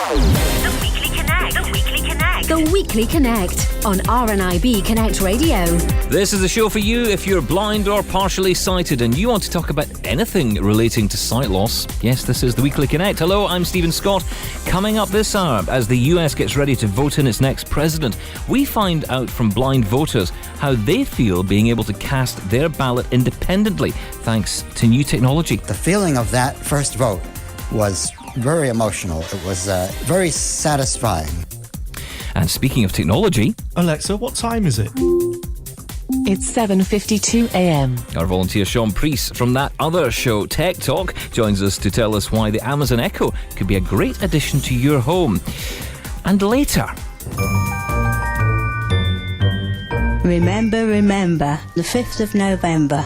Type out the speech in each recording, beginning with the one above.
The Weekly Connect. The Weekly Connect. The Weekly Connect on RNIB Connect Radio. This is the show for you if you're blind or partially sighted and you want to talk about anything relating to sight loss. Yes, this is the Weekly Connect. Hello, I'm Stephen Scott. Coming up this hour, as the US gets ready to vote in its next president, we find out from blind voters how they feel being able to cast their ballot independently thanks to new technology. The feeling of that first vote was very emotional. It was very satisfying. And speaking of technology... Alexa, what time is it? It's 7:52 a.m. Our volunteer Sean Priest from that other show, Tech Talk, joins us to tell us why the Amazon Echo could be a great addition to your home. And later... Remember, the 5th of November.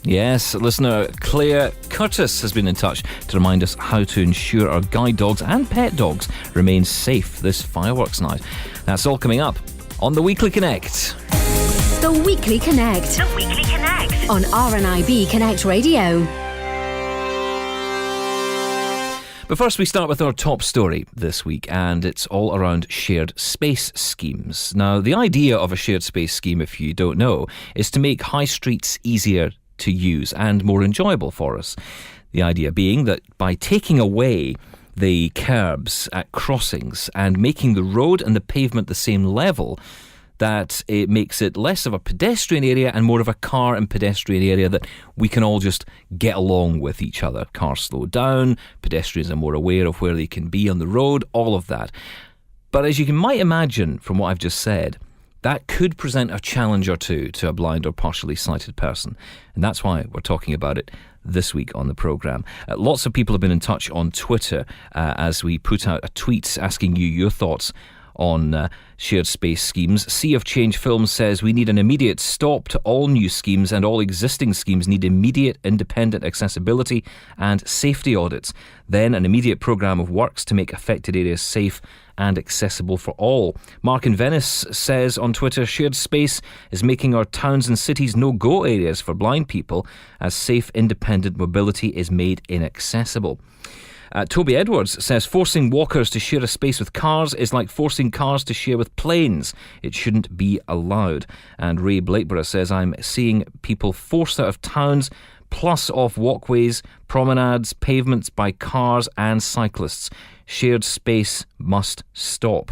Yes, listener Claire Curtis has been in touch to remind us how to ensure our guide dogs and pet dogs remain safe this fireworks night. That's all coming up on The Weekly Connect. The Weekly Connect. The Weekly Connect. On RNIB Connect Radio. But first we start with our top story this week, and it's all around shared space schemes. Now, the idea of a shared space scheme, if you don't know, is to make high streets easier to use and more enjoyable for us. The idea being that by taking away the curbs at crossings and making the road and the pavement the same level, that it makes it less of a pedestrian area and more of a car and pedestrian area that we can all just get along with each other. Cars slow down, pedestrians are more aware of where they can be on the road, all of that. But as you might imagine from what I've just said, that could present a challenge or two to a blind or partially sighted person. And that's why we're talking about it this week on the programme. Lots of people have been in touch on Twitter as we put out a tweet asking you your thoughts on shared space schemes. Sea of Change Films says we need an immediate stop to all new schemes, and all existing schemes need immediate independent accessibility and safety audits. Then an immediate programme of works to make affected areas safe and accessible for all. Mark in Venice says on Twitter, shared space is making our towns and cities no-go areas for blind people as safe independent mobility is made inaccessible. Toby Edwards says forcing walkers to share a space with cars is like forcing cars to share with planes. It shouldn't be allowed. And Ray Blakeborough says, I'm seeing people forced out of towns, plus off walkways, promenades, pavements by cars and cyclists. Shared space must stop.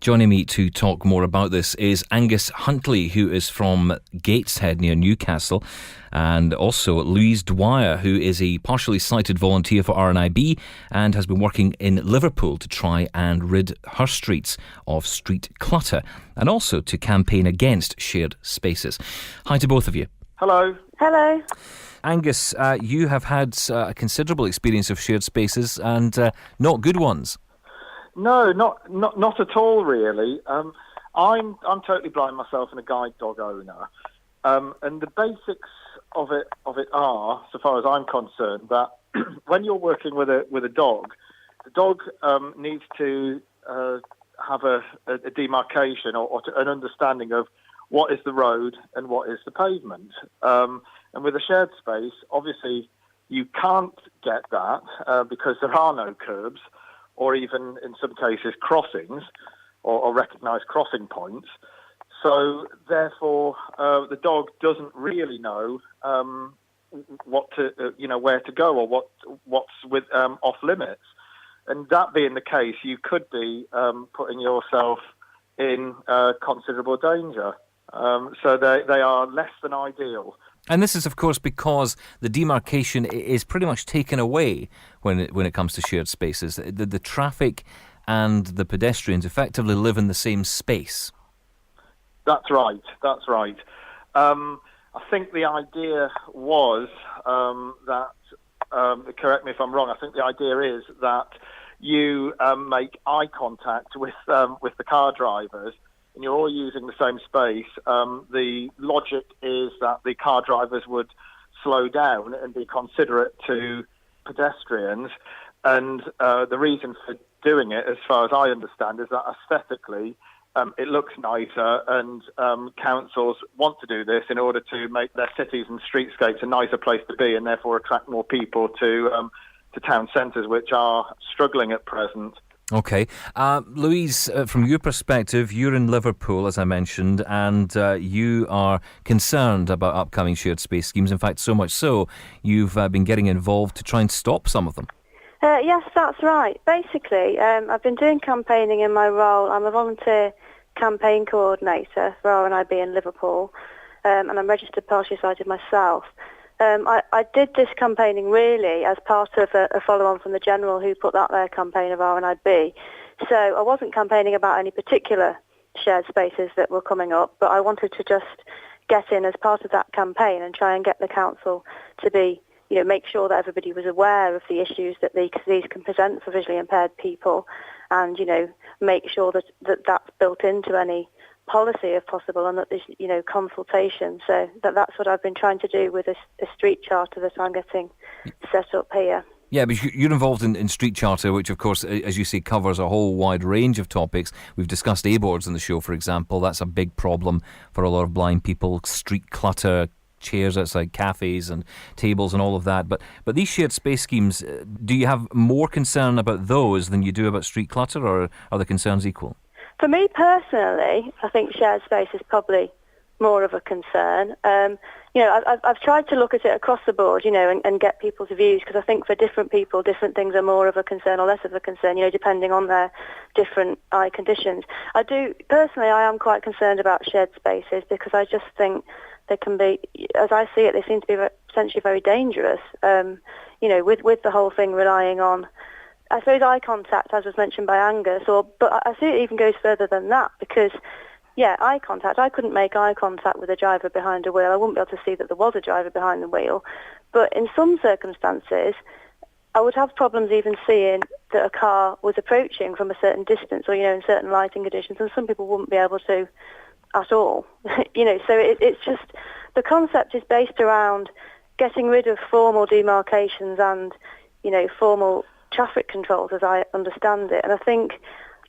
Joining me to talk more about this is Angus Huntley, who is from Gateshead near Newcastle, and also Louise Dwyer, who is a partially sighted volunteer for RNIB and has been working in Liverpool to try and rid her streets of street clutter and also to campaign against shared spaces. Hi to both of you. Hello. Hello. Angus, you have had a considerable experience of shared spaces and not good ones. No, not at all, really. I'm totally blind myself and a guide dog owner, and the basics of it are, so far as I'm concerned, that when you're working with a dog, the dog needs to have a demarcation or an understanding of what is the road and what is the pavement. And with a shared space, obviously you can't get that because there are no curbs, or even in some cases crossings or recognised crossing points. So therefore, the dog doesn't really know what to, where to go or what's with off limits. And that being the case, you could be putting yourself in considerable danger. So they are less than ideal. And this is, of course, because the demarcation is pretty much taken away when it comes to shared spaces. The traffic and the pedestrians effectively live in the same space. That's right. I think the idea was that, correct me if I'm wrong, I think the idea is that you make eye contact with the car drivers, and you're all using the same space. The logic is that the car drivers would slow down and be considerate to pedestrians. And the reason for doing it, as far as I understand, is that aesthetically it looks nicer, and councils want to do this in order to make their cities and streetscapes a nicer place to be, and therefore attract more people to town centres, which are struggling at present Okay. Louise, from your perspective, you're in Liverpool, as I mentioned, and you are concerned about upcoming shared space schemes. In fact, so much so, you've been getting involved to try and stop some of them. Yes, that's right. Basically, I've been doing campaigning in my role. I'm a volunteer campaign coordinator for RNIB in Liverpool, and I'm registered partially sighted myself. I did this campaigning really as part of a follow-on from the General who put that there campaign of RNIB. So I wasn't campaigning about any particular shared spaces that were coming up, but I wanted to just get in as part of that campaign and try and get the council to be, make sure that everybody was aware of the issues that these can present for visually impaired people, and, make sure that's built into any policy if possible, and that there's consultation. So that's what I've been trying to do with a street charter that I'm getting set up here. Yeah, but you're involved in Street Charter, which of course, as you say, covers a whole wide range of topics. We've discussed A-boards on the show, for example. That's a big problem for a lot of blind people. Street clutter, chairs outside cafes and tables and all of that. But these shared space schemes, do you have more concern about those than you do about street clutter, or are the concerns equal? For me personally, I think shared space is probably more of a concern. I've tried to look at it across the board, and get people's views, because I think for different people, different things are more of a concern or less of a concern, depending on their different eye conditions. I am quite concerned about shared spaces, because I just think they can be, as I see it, they seem to be potentially very dangerous, with the whole thing relying on, I suppose, eye contact, as was mentioned by Angus, but I see it even goes further than that, because, eye contact. I couldn't make eye contact with a driver behind a wheel. I wouldn't be able to see that there was a driver behind the wheel. But in some circumstances, I would have problems even seeing that a car was approaching from a certain distance, or, in certain lighting conditions, and some people wouldn't be able to at all. So it's just, the concept is based around getting rid of formal demarcations and, formal traffic controls, as I understand it. And I think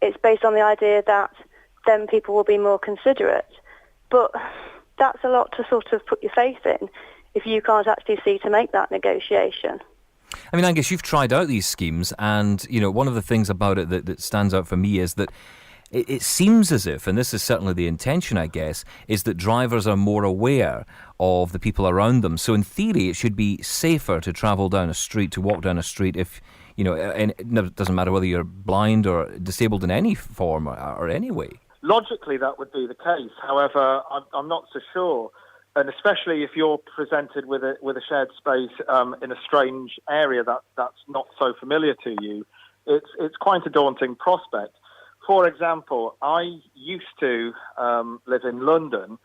it's based on the idea that then people will be more considerate. But that's a lot to sort of put your faith in if you can't actually see to make that negotiation. I mean, Angus, you've tried out these schemes, and, one of the things about it that stands out for me is that it seems as if, and this is certainly the intention, I guess, is that drivers are more aware of the people around them. So in theory, it should be safer to travel down a street, to walk down a street if, and it doesn't matter whether you're blind or disabled in any form or any way. Logically, that would be the case. However, I'm not so sure. And especially if you're presented with a shared space in a strange area that's not so familiar to you, it's quite a daunting prospect. For example, I used to live in London,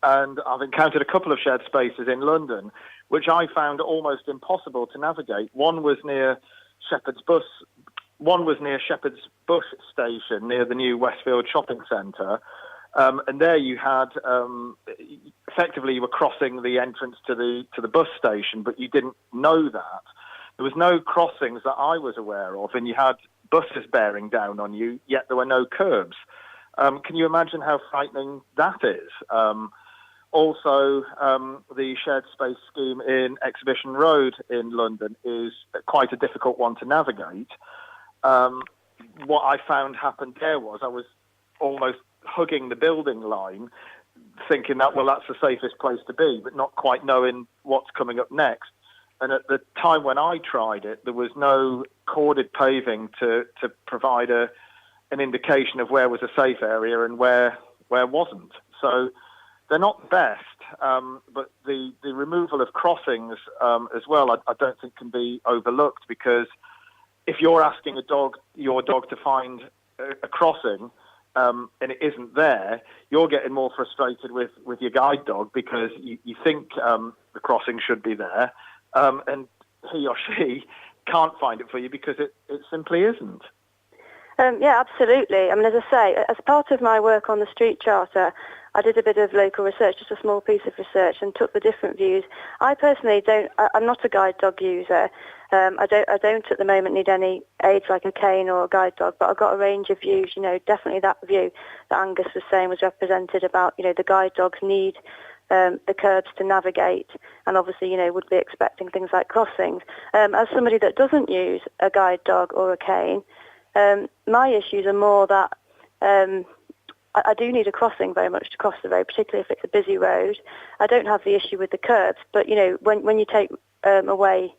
and I've encountered a couple of shared spaces in London, which I found almost impossible to navigate. One was near Shepherd's Bush station, near the new Westfield shopping centre. And there you had, effectively you were crossing the entrance to the bus station, but you didn't know that. There was no crossings that I was aware of, and you had buses bearing down on you, yet there were no curbs. Can you imagine how frightening that is? Also, the shared space scheme in Exhibition Road in London is quite a difficult one to navigate. What I found happened there was I was almost hugging the building line, thinking that, well, that's the safest place to be, but not quite knowing what's coming up next. And at the time when I tried it, there was no corded paving to provide an indication of where was a safe area and where wasn't. So they're not the best, but the removal of crossings as well, I don't think can be overlooked, because if you're asking your dog to find a crossing and it isn't there, you're getting more frustrated with your guide dog, because you think the crossing should be there, and he or she can't find it for you because it simply isn't. Yeah, absolutely. I mean, as I say, as part of my work on the Street Charter, I did a bit of local research, just a small piece of research, and took the different views. I personally I'm not a guide dog user. I don't at the moment need any aids like a cane or a guide dog, but I've got a range of views. Definitely that view that Angus was saying was represented about, the guide dogs need the curbs to navigate, and obviously, would be expecting things like crossings. As somebody that doesn't use a guide dog or a cane, My issues are more that I do need a crossing very much to cross the road, particularly if it's a busy road. I don't have the issue with the curbs, but, when you take away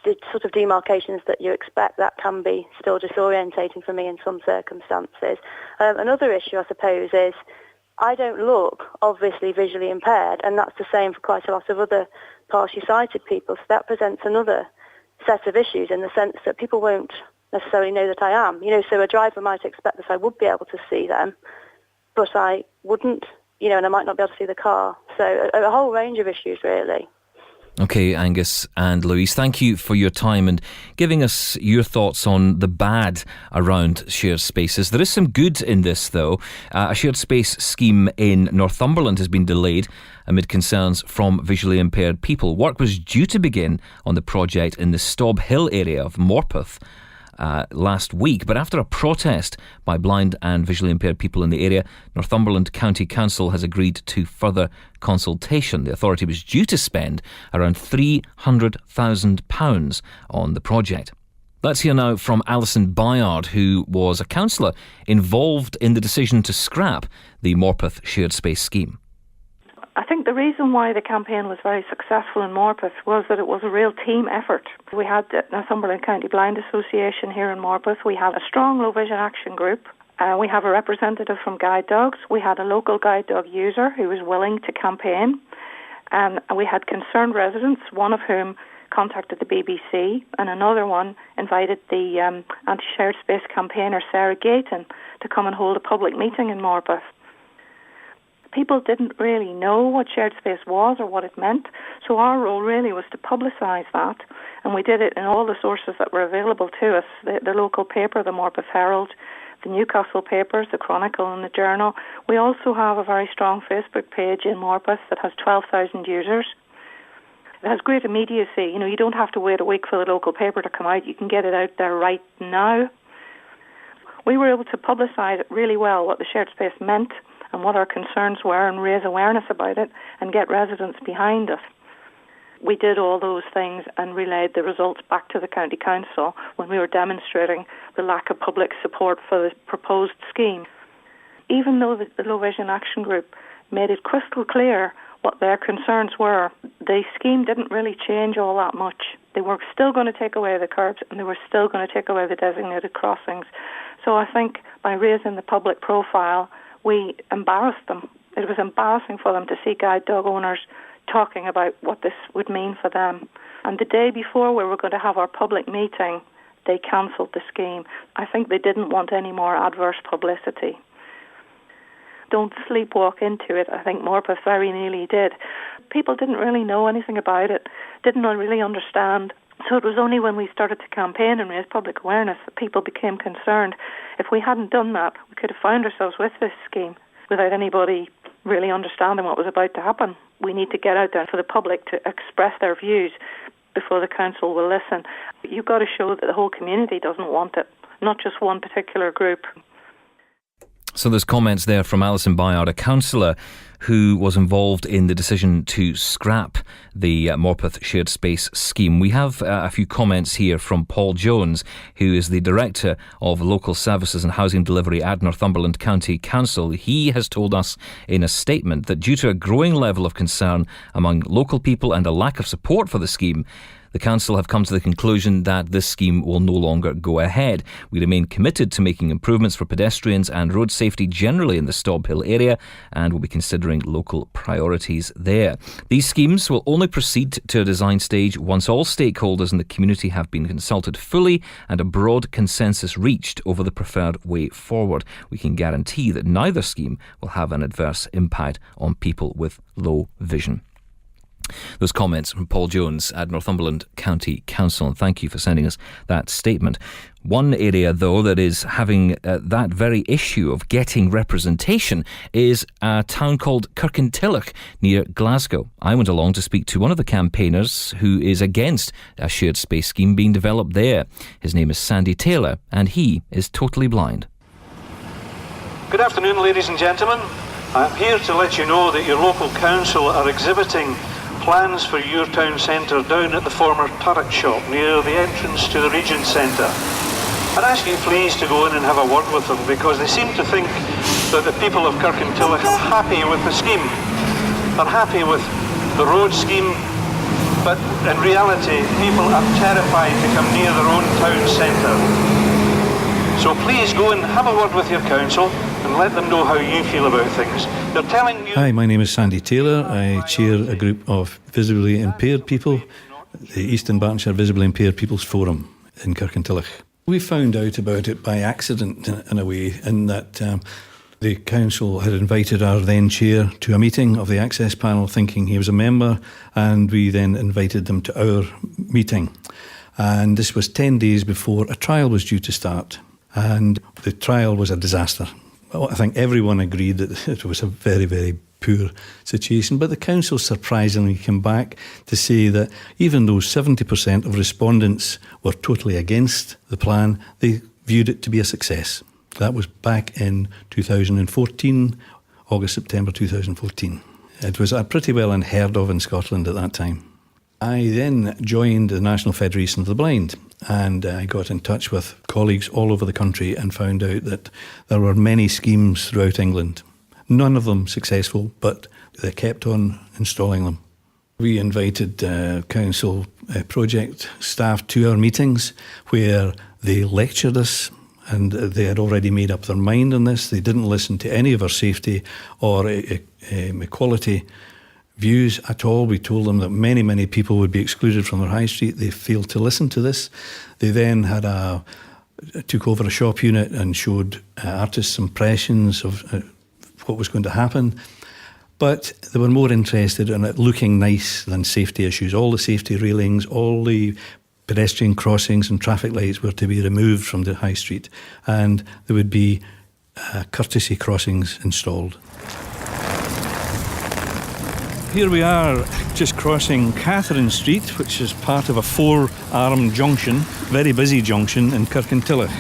the sort of demarcations that you expect, that can be still disorientating for me in some circumstances. Another issue, I suppose, is I don't look obviously visually impaired, and that's the same for quite a lot of other partially sighted people. So that presents another set of issues in the sense that people won't necessarily know that I am. So a driver might expect that I would be able to see them, but I wouldn't, and I might not be able to see the car. So a whole range of issues, really. OK, Angus and Louise, thank you for your time and giving us your thoughts on the bad around shared spaces. There is some good in this, though. A shared space scheme in Northumberland has been delayed amid concerns from visually impaired people. Work was due to begin on the project in the Stob Hill area of Morpeth last week, but after a protest by blind and visually impaired people in the area, Northumberland County Council has agreed to further consultation. The authority was due to spend around £300,000 on the project. Let's hear now from Alison Byard, who was a councillor involved in the decision to scrap the Morpeth shared space scheme. I think the reason why the campaign was very successful in Morpeth was that it was a real team effort. We had the Northumberland County Blind Association here in Morpeth. We have a strong low vision action group. We have a representative from Guide Dogs. We had a local guide dog user who was willing to campaign. And we had concerned residents, one of whom contacted the BBC, and another one invited the anti-shared space campaigner Sarah Gayton to come and hold a public meeting in Morpeth. People didn't really know what shared space was or what it meant, so our role really was to publicise that, and we did it in all the sources that were available to us, the local paper, the Morpeth Herald, the Newcastle papers, the Chronicle and the Journal. We also have a very strong Facebook page in Morpeth that has 12,000 users. It has great immediacy. You don't have to wait a week for the local paper to come out. You can get it out there right now. We were able to publicise it really well, what the shared space meant and what our concerns were, and raise awareness about it and get residents behind us. We did all those things and relayed the results back to the County Council when we were demonstrating the lack of public support for the proposed scheme. Even though the Low Vision Action Group made it crystal clear what their concerns were, the scheme didn't really change all that much. They were still going to take away the curbs and they were still going to take away the designated crossings. So I think by raising the public profile, we embarrassed them. It was embarrassing for them to see guide dog owners talking about what this would mean for them. And the day before we were going to have our public meeting, they cancelled the scheme. I think they didn't want any more adverse publicity. Don't sleepwalk into it. I think Morpeth very nearly did. People didn't really know anything about it, didn't really understand. So it was only when we started to campaign and raise public awareness that people became concerned. If we hadn't done that, we could have found ourselves with this scheme without anybody really understanding what was about to happen. We need to get out there for the public to express their views before the council will listen. You've got to show that the whole community doesn't want it, not just one particular group. So there's comments there from Alison Byard, a councillor who was involved in the decision to scrap the Morpeth shared space scheme. We have a few comments here from Paul Jones, who is the Director of Local Services and Housing Delivery at Northumberland County Council. He has told us in a statement that due to a growing level of concern among local people and a lack of support for the scheme, the Council have come to the conclusion that this scheme will no longer go ahead. We remain committed to making improvements for pedestrians and road safety generally in the Stob Hill area, and will be considering local priorities there. These schemes will only proceed to a design stage once all stakeholders in the community have been consulted fully and a broad consensus reached over the preferred way forward. We can guarantee that neither scheme will have an adverse impact on people with low vision. Those comments from Paul Jones at Northumberland County Council, and thank you for sending us that statement. One area, though, that is having that very issue of getting representation is a town called Kirkintilloch near Glasgow. I went along to speak to one of the campaigners who is against a shared space scheme being developed there. His name is Sandy Taylor, and he is totally blind. Good afternoon, ladies and gentlemen. I'm here to let you know that your local council are exhibiting plans for your town centre down at the former turret shop near the entrance to the Regent Centre. I'd ask you please to go in and have a word with them, because they seem to think that the people of Kirkintilloch are happy with the scheme. They're happy with the road scheme, but in reality, people are terrified to come near their own town centre. So please go and have a word with your council and let them know how you feel about things. They're telling you... Hi, my name is Sandy Taylor. I chair a group of visibly impaired people, the Eastern Bartonshire Visibly Impaired People's Forum in Kirkintilloch. We found out about it by accident in a way, in that the council had invited our then chair to a meeting of the access panel thinking he was a member, and we then invited them to our meeting. And this was 10 days before a trial was due to start. And the trial was a disaster. I think everyone agreed that it was a very, very poor situation. But the council surprisingly came back to say that even though 70% of respondents were totally against the plan, they viewed it to be a success. That was back in 2014, August, September 2014. It was pretty well unheard of in Scotland at that time. I then joined the National Federation of the Blind, and I got in touch with colleagues all over the country and found out that there were many schemes throughout England. None of them successful, but they kept on installing them. We invited council project staff to our meetings where they lectured us, and they had already made up their mind on this. They didn't listen to any of our safety or equality views at all. We told them that many, many people would be excluded from their high street. They failed to listen to this. They then took over a shop unit and showed artists' impressions of what was going to happen. But they were more interested in it looking nice than safety issues. All the safety railings, all the pedestrian crossings and traffic lights were to be removed from the high street, and there would be courtesy crossings installed. Here we are just crossing Catherine Street, which is part of a four-arm junction, very busy junction in Kirkintilloch.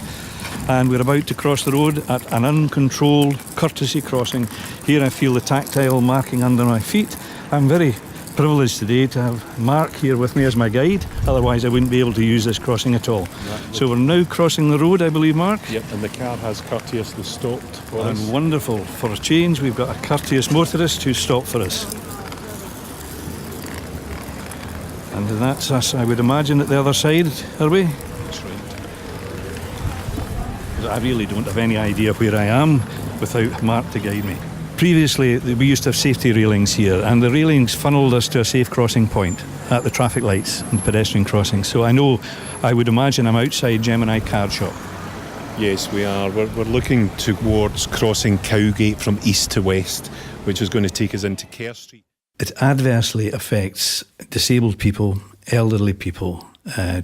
And we're about to cross the road at an uncontrolled courtesy crossing. Here I feel the tactile marking under my feet. I'm very privileged today to have Mark here with me as my guide, otherwise I wouldn't be able to use this crossing at all. So we're now crossing the road, I believe, Mark? Yep, and the car has courteously stopped for us. And wonderful. For a change, we've got a courteous motorist who stopped for us. And that's us, I would imagine, at the other side, are we? That's right. I really don't have any idea where I am without Mark to guide me. Previously, we used to have safety railings here, and the railings funneled us to a safe crossing point at the traffic lights and pedestrian crossings. So I would imagine I'm outside Gemini Card Shop. Yes, we are. We're looking towards crossing Cowgate from east to west, which is going to take us into Kerr Street. It adversely affects disabled people, elderly people,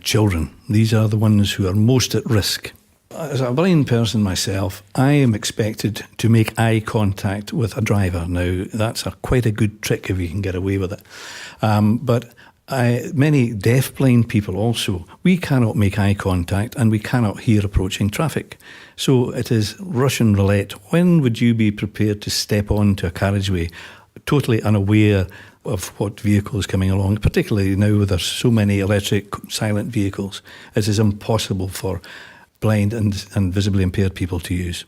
children. These are the ones who are most at risk. As a blind person myself, I am expected to make eye contact with a driver. Now, that's quite a good trick if you can get away with it. But many deaf-blind people also, we cannot make eye contact and we cannot hear approaching traffic. So it is Russian roulette. When would you be prepared to step onto a carriageway totally unaware of what vehicle is coming along, particularly now with there's so many electric silent vehicles? It is impossible for blind and visibly impaired people to use.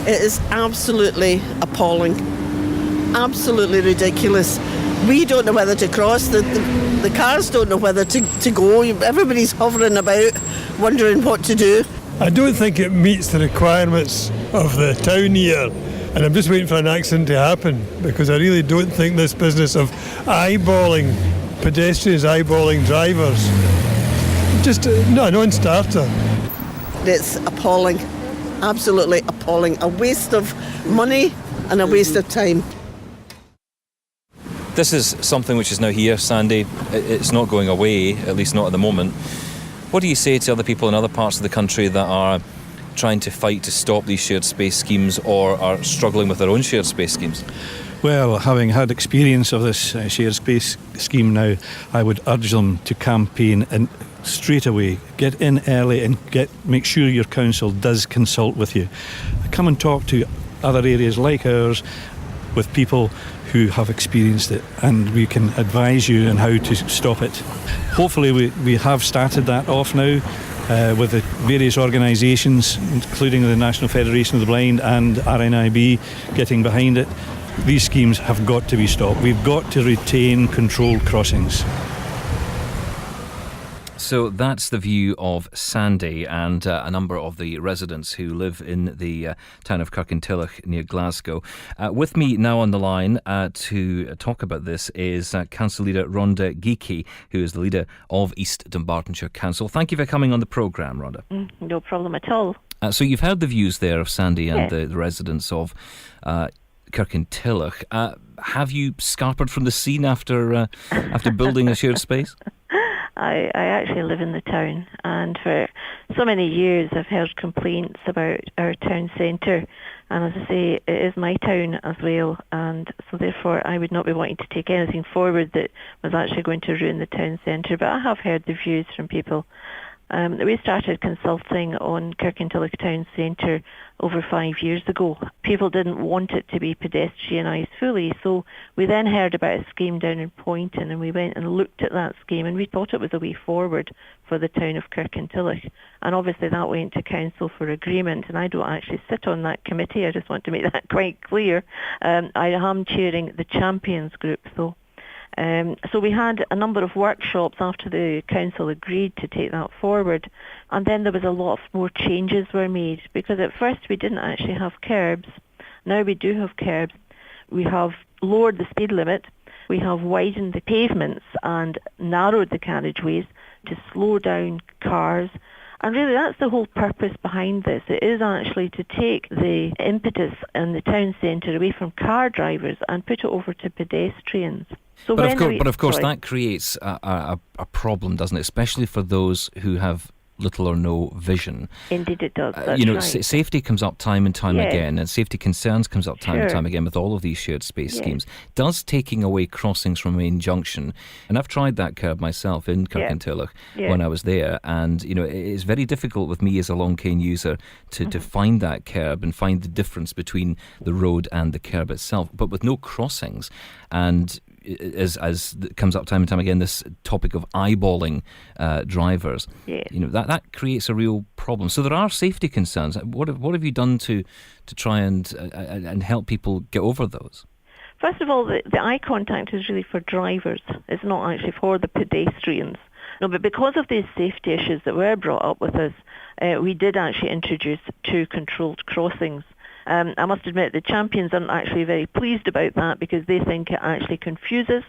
It is absolutely appalling, absolutely ridiculous. We don't know whether to cross, the cars don't know whether to go, everybody's hovering about, wondering what to do. I don't think it meets the requirements of the town here, and I'm just waiting for an accident to happen, because I really don't think this business of eyeballing pedestrians, eyeballing drivers, just a non-starter. It's appalling, absolutely appalling. A waste of money and a waste of time. This is something which is now here, Sandy. It's not going away, at least not at the moment. What do you say to other people in other parts of the country that are trying to fight to stop these shared space schemes or are struggling with their own shared space schemes? Well, having had experience of this shared space scheme now, I would urge them to campaign and straight away get in early and make sure your council does consult with you. Come and talk to other areas like ours. with people who have experienced it, and we can advise you on how to stop it. Hopefully we have started that off now with the various organisations, including the National Federation of the Blind and RNIB getting behind it. These schemes have got to be stopped. We've got to retain controlled crossings. So that's the view of Sandy and a number of the residents who live in the town of Kirkintilloch near Glasgow. With me now on the line to talk about this is Council Leader Rhonda Geekie, who is the leader of East Dunbartonshire Council. Thank you for coming on the programme, Rhonda. No problem at all. So you've heard the views there of Sandy and the residents of Kirkintilloch. Have you scarpered from the scene after building a shared space? I actually live in the town, and for so many years I've heard complaints about our town centre, and as I say, it is my town as well, and so therefore I would not be wanting to take anything forward that was actually going to ruin the town centre, but I have heard the views from people. We started consulting on Kirkintilloch Town Centre over 5 years ago. People didn't want it to be pedestrianised fully, so we then heard about a scheme down in Poynton, and we went and looked at that scheme, and we thought it was a way forward for the town of Kirkintilloch. And obviously that went to council for agreement, and I don't actually sit on that committee. I just want to make that quite clear. I am chairing the Champions Group, though. So we had a number of workshops after the council agreed to take that forward, and then there was a lot of more changes were made, because at first we didn't actually have curbs. Now we do have curbs. We have lowered the speed limit, we have widened the pavements and narrowed the carriageways to slow down cars. And really that's the whole purpose behind this. It is actually to take the impetus in the town centre away from car drivers and put it over to pedestrians. So but of course that creates a problem, doesn't it? Especially for those who have little or no vision. Indeed it does. That's right. Safety comes up time and time again, and safety concerns comes up time and time again with all of these shared space schemes. Does taking away crossings from Main Junction, and I've tried that curb myself in Kirkintilloch when I was there, and it's very difficult with me as a Long Cane user to find that curb and find the difference between the road and the curb itself. But with no crossings, and as comes up time and time again, this topic of eyeballing drivers, that creates a real problem. So there are safety concerns. What have you done to try and help people get over those? First of all, the eye contact is really for drivers. It's not actually for the pedestrians. No, but because of these safety issues that were brought up with us, we did actually introduce 2 controlled crossings. I must admit the champions aren't actually very pleased about that, because they think it actually confuses,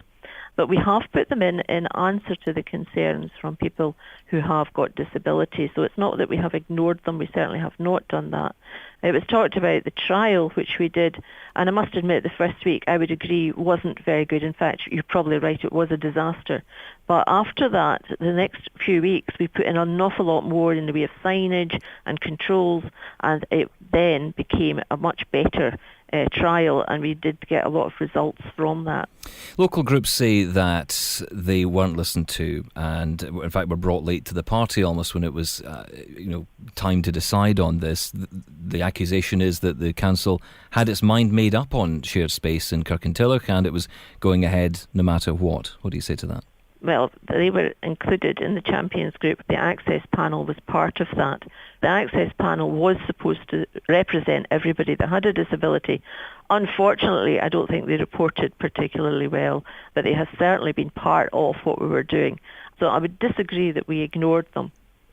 but we have put them in answer to the concerns from people who have got disabilities. So it's not that we have ignored them, we certainly have not done that. It was talked about the trial which we did, and I must admit the first week I would agree wasn't very good. In fact, you're probably right, it was a disaster. But after that, the next few weeks we put in an awful lot more in the way of signage and controls, and it then became a much better trial, and we did get a lot of results from that. Local groups say that they weren't listened to, and in fact were brought late to the party almost when it was time to decide on this. The accusation is that the council had its mind made up on shared space in Kirkintilloch, and it was going ahead no matter what. What do you say to that? Well, they were included in the Champions Group. The Access Panel was part of that. The Access Panel was supposed to represent everybody that had a disability. Unfortunately, I don't think they reported particularly well, but they have certainly been part of what we were doing. So I would disagree that we ignored them.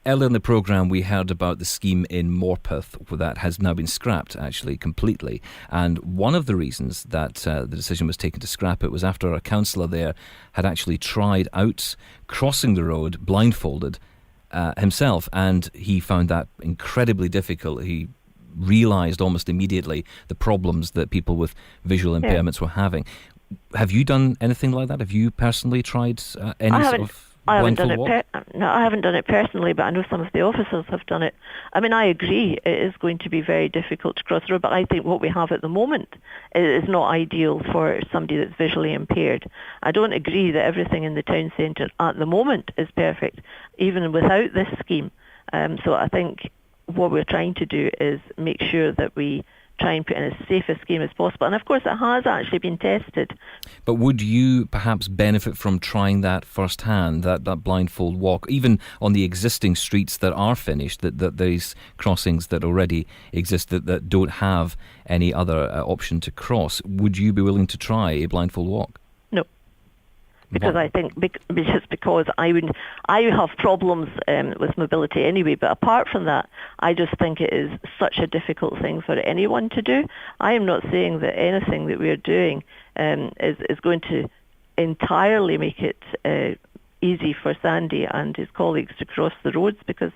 Earlier in the programme we heard about the scheme in Morpeth that has now been scrapped actually completely, and one of the reasons that the decision was taken to scrap it was after a councillor there had actually tried out crossing the road blindfolded himself, and he found that incredibly difficult. He realised almost immediately the problems that people with visual impairments were having. Have you done anything like that? Have you personally tried any sort of I haven't done it. I haven't done it personally, but I know some of the officers have done it. I mean, I agree it is going to be very difficult to cross the road, but I think what we have at the moment is not ideal for somebody that's visually impaired. I don't agree that everything in the town centre at the moment is perfect, even without this scheme. So I think what we're trying to do is make sure that we try and put in as safe a scheme as possible. And of course it has actually been tested. But would you perhaps benefit from trying that firsthand, that blindfold walk, even on the existing streets that are finished, that these crossings that already exist that don't have any other option to cross? Would you be willing to try a blindfold walk? No. Because I think just because I have problems with mobility anyway. But apart from that, I just think it is such a difficult thing for anyone to do. I am not saying that anything that we are doing is going to entirely make it easy for Sandy and his colleagues to cross the roads, because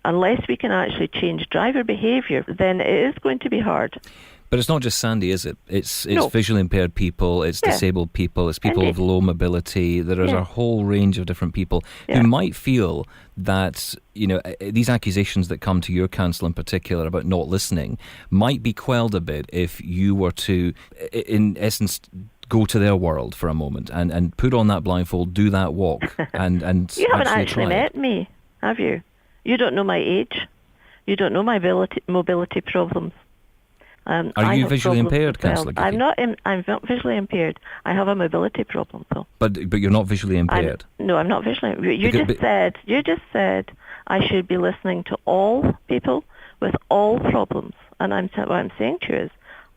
unless we can actually change driver behaviour, then it is going to be hard. But it's not just Sandy, is it? It's visually impaired people, it's disabled people, it's people with low mobility. There is a whole range of different people who might feel that, these accusations that come to your council in particular about not listening might be quelled a bit if you were to, in essence, go to their world for a moment and put on that blindfold, do that walk and You haven't actually met me, have you? You don't know my age. You don't know my mobility problems. Are you visually impaired, Councillor? I'm not visually impaired. I have a mobility problem, though. But you're not visually impaired. No, I'm not visually. You just said I should be listening to all people with all problems, and what I'm saying to you is,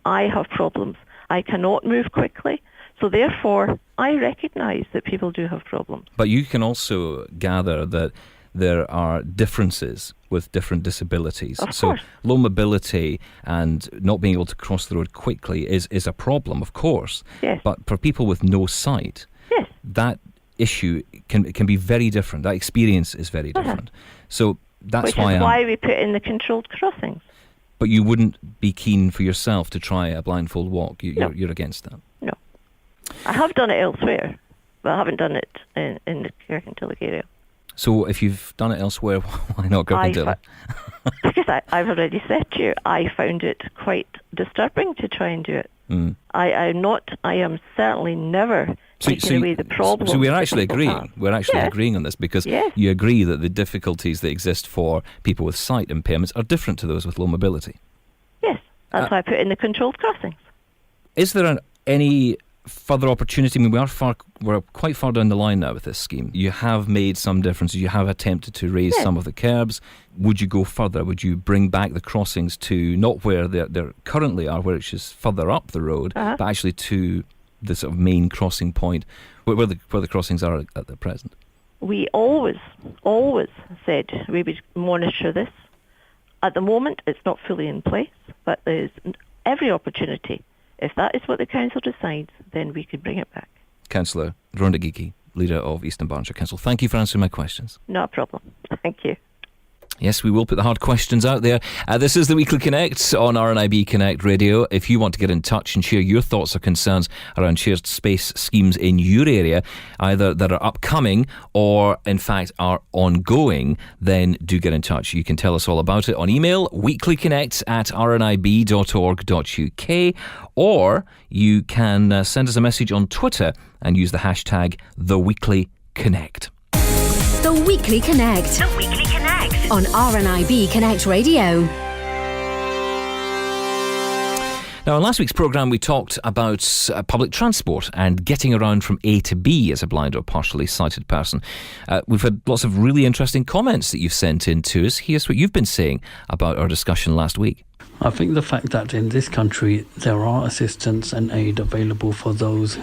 I have problems. I cannot move quickly, so therefore I recognise that people do have problems. But you can also gather that there are differences with different disabilities. So low mobility and not being able to cross the road quickly is a problem, of course. Yes. But for people with no sight, that issue can be very different. That experience is very different. So that's why we put in the controlled crossings. But you wouldn't be keen for yourself to try a blindfold walk? You're against that? No. I have done it elsewhere, but I haven't done it in the Kirkintilloch area. So if you've done it elsewhere, why not Kirkintilloch? Because I've already said to you, I found it quite disturbing to try and do it. I am certainly never taking away the problem. So we're actually agreeing. We're actually agreeing on this, because you agree that the difficulties that exist for people with sight impairments are different to those with low mobility. Yes, that's why I put in the controlled crossings. Is there any further opportunity? I mean, we're quite far down the line now with this scheme. You have made some differences. You have attempted to raise some of the curbs. Would you go further? Would you bring back the crossings to not where they currently are, which is further up the road, but actually to the sort of main crossing point where the crossings are at the present? We always said we would monitor this. At the moment, it's not fully in place, but there's every opportunity. If that is what the council decides, then we could bring it back. Councillor Rhonda Geekie, leader of Eastern Barnshire Council, thank you for answering my questions. No problem. Thank you. Yes, we will put the hard questions out there. This is the Weekly Connect on RNIB Connect Radio. If you want to get in touch and share your thoughts or concerns around shared space schemes in your area, either that are upcoming or in fact are ongoing, then do get in touch. You can tell us all about it on email, weeklyconnect@rnib.org.uk, or you can send us a message on Twitter and use the hashtag #TheWeeklyConnect. The Weekly Connect. The Weekly Connect. On RNIB Connect Radio. Now, in last week's programme, we talked about public transport and getting around from A to B as a blind or partially sighted person. We've had lots of really interesting comments that you've sent in to us. Here's what you've been saying about our discussion last week. I think the fact that in this country there are assistance and aid available for those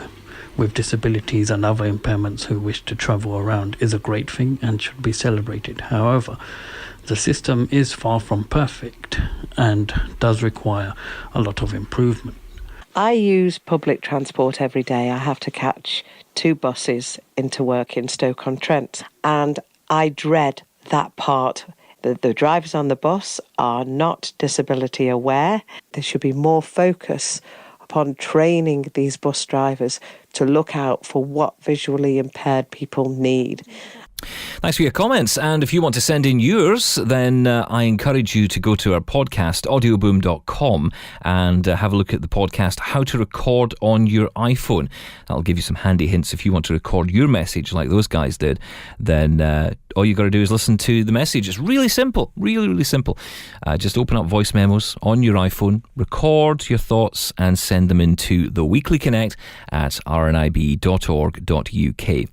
with disabilities and other impairments who wish to travel around is a great thing and should be celebrated. However, the system is far from perfect and does require a lot of improvement. I use public transport every day. I have to catch 2 buses into work in Stoke-on-Trent, and I dread that part. The drivers on the bus are not disability aware. There should be more focus upon training these bus drivers to look out for what visually impaired people need. Thanks for your comments. And if you want to send in yours, then I encourage you to go to our podcast, audioboom.com, and have a look at the podcast, How to Record on Your iPhone. That'll give you some handy hints. If you want to record your message like those guys did, then all you got to do is listen to the message. It's really simple, really, really simple. Just open up voice memos on your iPhone, record your thoughts, and send them into the Weekly Connect at rnib.org.uk.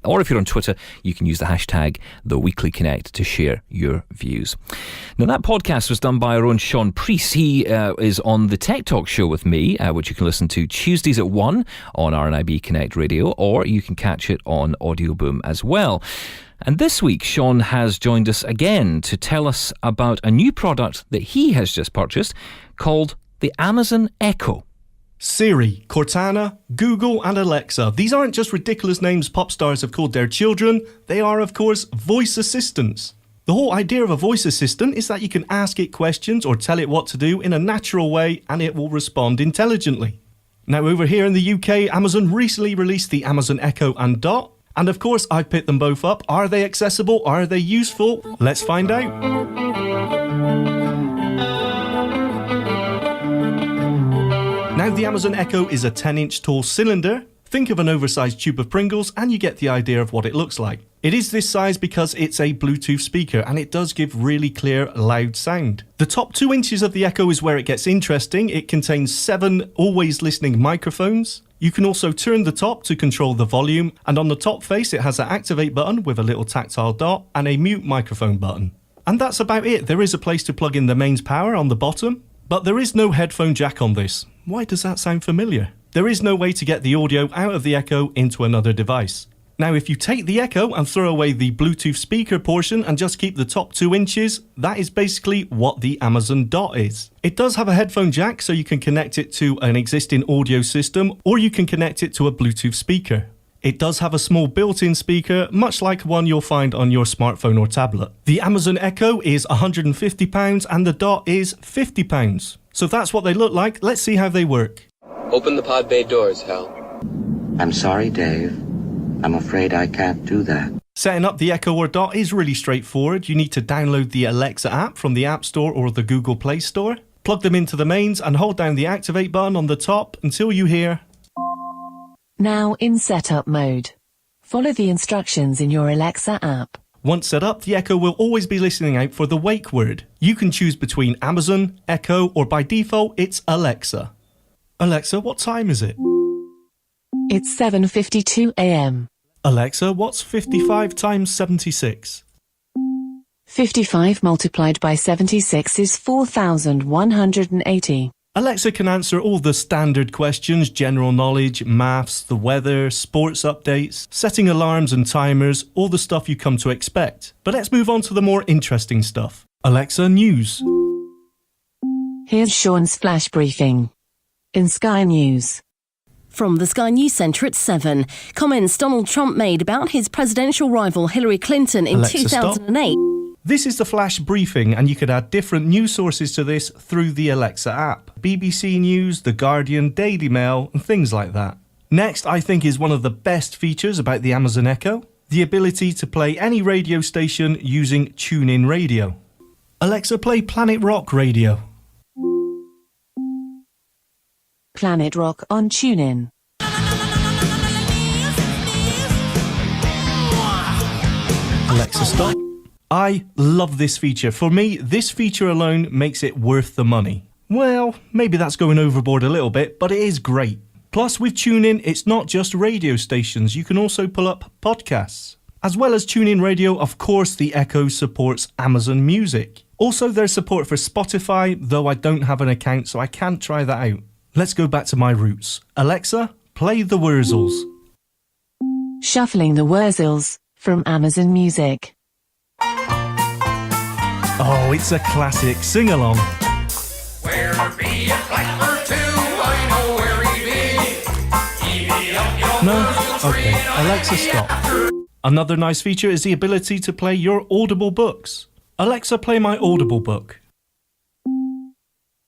Or if you're on Twitter, you can use the hashtag The Weekly Connect to share your views. Now, that podcast was done by our own Sean Priest. He is on the Tech Talk show with me, which you can listen to Tuesdays at 1 on RNIB Connect Radio, or you can catch it on Audio Boom as well. And this week, Sean has joined us again to tell us about a new product that he has just purchased called the Amazon Echo. Siri, Cortana, Google and Alexa. These aren't just ridiculous names pop stars have called their children. They are, of course, voice assistants. The whole idea of a voice assistant is that you can ask it questions or tell it what to do in a natural way and it will respond intelligently. Now, over here in the UK, Amazon recently released the Amazon Echo and Dot. And of course, I picked them both up. Are they accessible? Are they useful? Let's find out. Now, the Amazon Echo is a 10-inch tall cylinder. Think of an oversized tube of Pringles and you get the idea of what it looks like. It is this size because it's a Bluetooth speaker and it does give really clear, loud sound. The top 2 inches of the Echo is where it gets interesting. It contains 7 always listening microphones. You can also turn the top to control the volume, and on the top face it has an activate button with a little tactile dot and a mute microphone button. And that's about it. There is a place to plug in the mains power on the bottom, but there is no headphone jack on this. Why does that sound familiar? There is no way to get the audio out of the Echo into another device. Now, if you take the Echo and throw away the Bluetooth speaker portion and just keep the top 2 inches, that is basically what the Amazon Dot is. It does have a headphone jack, so you can connect it to an existing audio system, or you can connect it to a Bluetooth speaker. It does have a small built-in speaker, much like one you'll find on your smartphone or tablet. The Amazon Echo is £150 and the Dot is £50. So that's what they look like. Let's see how they work. Open the pod bay doors, Hal. I'm sorry, Dave. I'm afraid I can't do that. Setting up the Echo or Dot is really straightforward. You need to download the Alexa app from the App Store or the Google Play Store. Plug them into the mains and hold down the activate button on the top until you hear... Now in setup mode. Follow the instructions in your Alexa app. Once set up, the Echo will always be listening out for the wake word. You can choose between Amazon, Echo, or by default, it's Alexa. Alexa, what time is it? It's 7:52 a.m. Alexa, what's 55 times 76? 55 multiplied by 76 is 4,180. Alexa can answer all the standard questions, general knowledge, maths, the weather, sports updates, setting alarms and timers, all the stuff you come to expect. But let's move on to the more interesting stuff. Alexa, news. Here's Sean's flash briefing. In Sky News. From the Sky News Centre at 7, comments Donald Trump made about his presidential rival Hillary Clinton in Alexa, 2008. Stop. This is the flash briefing, and you could add different news sources to this through the Alexa app. BBC News, The Guardian, Daily Mail, and things like that. Next, I think, is one of the best features about the Amazon Echo, the ability to play any radio station using TuneIn Radio. Alexa, play Planet Rock Radio. Planet Rock on TuneIn. Alexa, stop. I love this feature. For me, this feature alone makes it worth the money. Well, maybe that's going overboard a little bit, but it is great. Plus, with TuneIn, it's not just radio stations. You can also pull up podcasts. As well as TuneIn Radio, of course, the Echo supports Amazon Music. Also, there's support for Spotify, though I don't have an account, so I can't try that out. Let's go back to my roots. Alexa, play the Wurzels. Shuffling the Wurzels from Amazon Music. Oh, it's a classic. Sing along. Where be a blackbird too? I know where he be. No? Okay. Alexa, stop. Another nice feature is the ability to play your Audible books. Alexa, play my Audible book.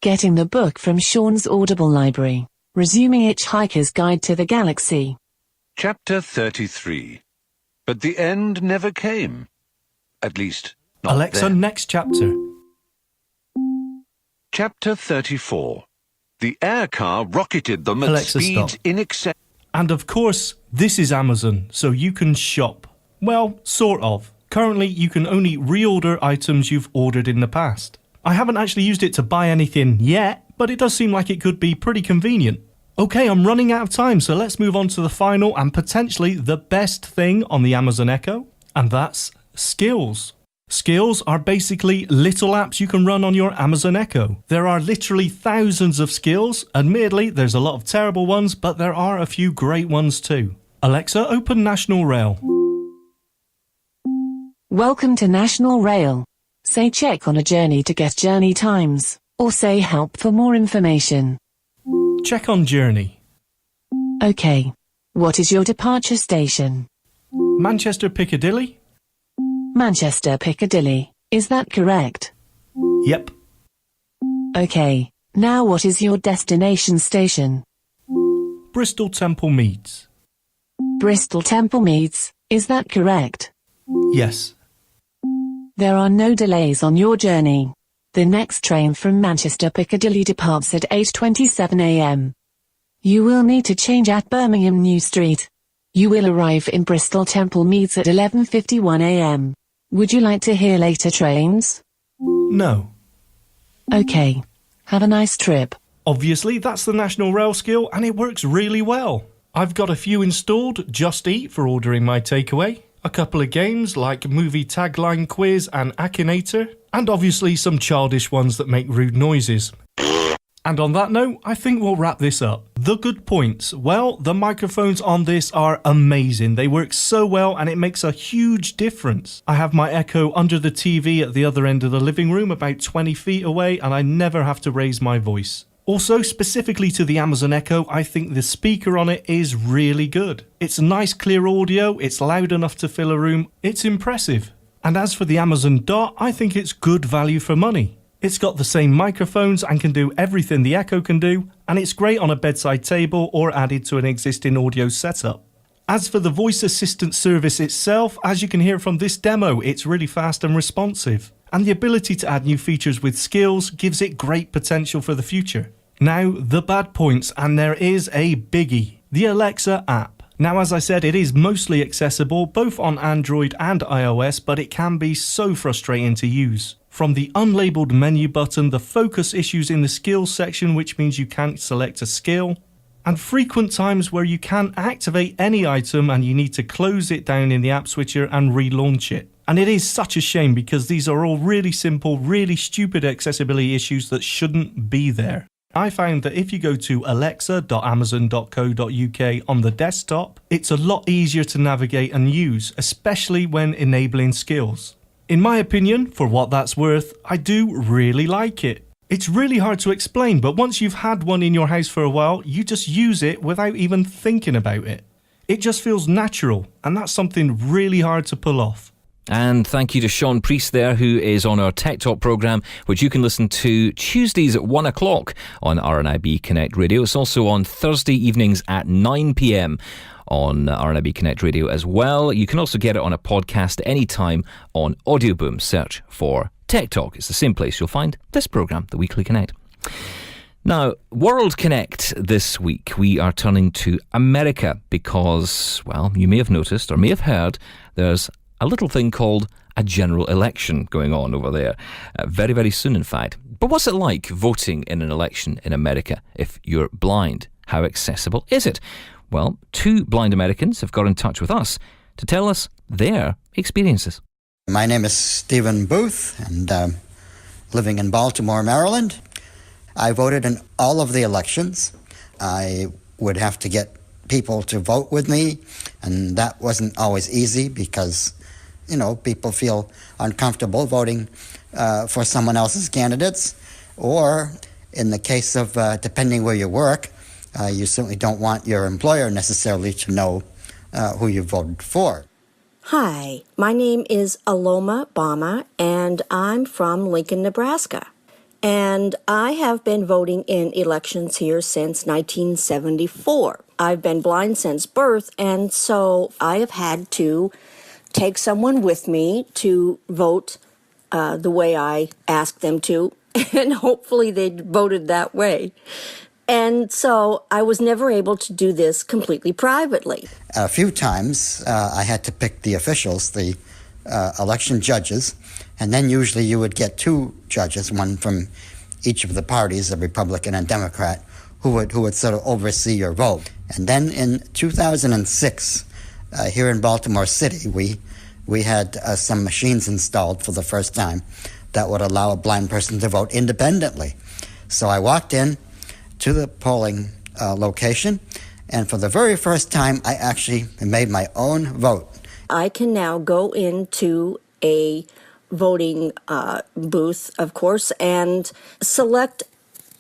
Getting the book from Sean's Audible library. Resuming Hitchhiker's Guide to the Galaxy. Chapter 33. But the end never came. At least, not Alexa, then. next chapter. Chapter 34. The air car rocketed them at Alexa, speeds stop. in excess. And of course, this is Amazon, so you can shop. Well, sort of. Currently, you can only reorder items you've ordered in the past. I haven't actually used it to buy anything yet, but it does seem like it could be pretty convenient. Okay, I'm running out of time, so let's move on to the final and potentially the best thing on the Amazon Echo, and that's skills. Skills are basically little apps you can run on your Amazon Echo. There are literally thousands of skills. Admittedly, there's a lot of terrible ones, but there are a few great ones too. Alexa, open National Rail. Welcome to National Rail. Say check on a journey to get journey times, or say help for more information. Check on journey. Okay. What is your departure station? Manchester Piccadilly? Manchester Piccadilly. Is that correct? Yep. Okay. Now what is your destination station? Bristol Temple Meads. Bristol Temple Meads. Is that correct? Yes. There are no delays on your journey. The next train from Manchester Piccadilly departs at 8:27 a.m. You will need to change at Birmingham New Street. You will arrive in Bristol Temple Meads at 11:51 a.m. Would you like to hear later trains? No. Okay. Have a nice trip. Obviously, that's the National Rail skill and it works really well. I've got a few installed, Just Eat for ordering my takeaway, a couple of games like Movie Tagline Quiz and Akinator, and obviously some childish ones that make rude noises. And on that note, I think we'll wrap this up. The good points. Well, the microphones on this are amazing. They work so well and it makes a huge difference. I have my Echo under the TV at the other end of the living room, about 20 feet away, and I never have to raise my voice. Also, specifically to the Amazon Echo, I think the speaker on it is really good. It's nice clear audio, it's loud enough to fill a room, it's impressive. And as for the Amazon Dot, I think it's good value for money. It's got the same microphones and can do everything the Echo can do, and it's great on a bedside table or added to an existing audio setup. As for the voice assistant service itself, as you can hear from this demo, it's really fast and responsive. And the ability to add new features with skills gives it great potential for the future. Now, the bad points, and there is a biggie, the Alexa app. Now, as I said, it is mostly accessible both on Android and iOS, but it can be so frustrating to use. From the unlabeled menu button, the focus issues in the skills section, which means you can't select a skill, and frequent times where you can't activate any item and you need to close it down in the app switcher and relaunch it. And it is such a shame because these are all really simple, really stupid accessibility issues that shouldn't be there. I found that if you go to alexa.amazon.co.uk on the desktop, it's a lot easier to navigate and use, especially when enabling skills. In my opinion, for what that's worth, I do really like it. It's really hard to explain, but once you've had one in your house for a while, you just use it without even thinking about it. It just feels natural, and that's something really hard to pull off. And thank you to Sean Priest there, who is on our Tech Talk programme, which you can listen to Tuesdays at 1 o'clock on RNIB Connect Radio. It's also on Thursday evenings at 9 p.m. on RNIB Connect Radio as well. You can also get it on a podcast anytime on Audioboom. Search for Tech Talk. It's the same place you'll find this programme, the Weekly Connect. Now, World Connect this week, we are turning to America because, well, you may have noticed or may have heard there's a little thing called a general election going on over there. Very, very soon, in fact. But what's it like voting in an election in America if you're blind? How accessible is it? Well, 2 blind Americans have got in touch with us to tell us their experiences. My name is Stephen Booth, and living in Baltimore, Maryland. I voted in all of the elections. I would have to get people to vote with me, and that wasn't always easy because, you know, people feel uncomfortable voting for someone else's candidates, or in the case of depending where you work, you certainly don't want your employer necessarily to know who you voted for. Hi, my name is Aloma Bama, and I'm from Lincoln, Nebraska. And I have been voting in elections here since 1974. I've been blind since birth, and so I have had to take someone with me to vote the way I asked them to, and hopefully they voted that way. And so I was never able to do this completely privately. A few times I had to pick the officials, the election judges, and then usually you would get two judges, one from each of the parties, a Republican and Democrat, who would sort of oversee your vote. And then in 2006, here in Baltimore City, we had some machines installed for the first time that would allow a blind person to vote independently. So I walked in to the polling location, and for the very first time, I actually made my own vote. I can now go into a voting booth, of course, and select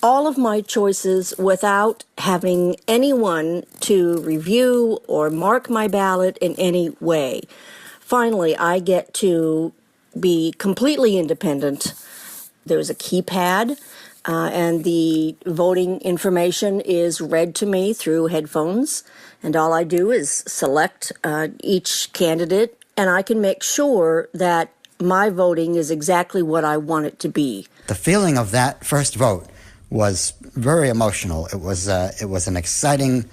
all of my choices without having anyone to review or mark my ballot in any way. Finally, I get to be completely independent. There's a keypad, and the voting information is read to me through headphones, and all I do is select each candidate, and I can make sure that my voting is exactly what I want it to be. The feeling of that first vote was very emotional. It was an exciting,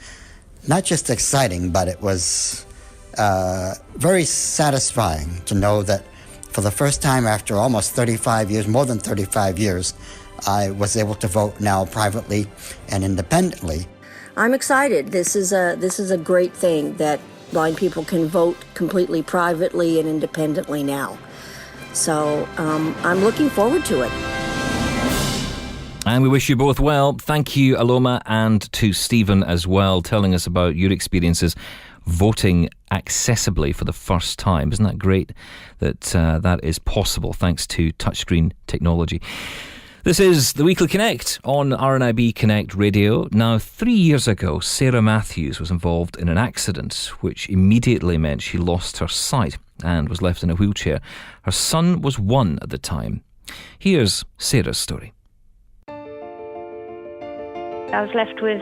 not just exciting, but it was very satisfying to know that for the first time after almost 35 years, more than 35 years, I was able to vote now privately and independently. I'm excited. This is a great thing that blind people can vote completely privately and independently now. So I'm looking forward to it. And we wish you both well. Thank you, Aloma, and to Stephen as well, telling us about your experiences voting accessibly for the first time. Isn't that great that that is possible thanks to touchscreen technology? This is the Weekly Connect on RNIB Connect Radio. Now, 3 years ago, Sarah Matthews was involved in an accident which immediately meant she lost her sight and was left in a wheelchair. Her son was 1 at the time. Here's Sarah's story. I was left with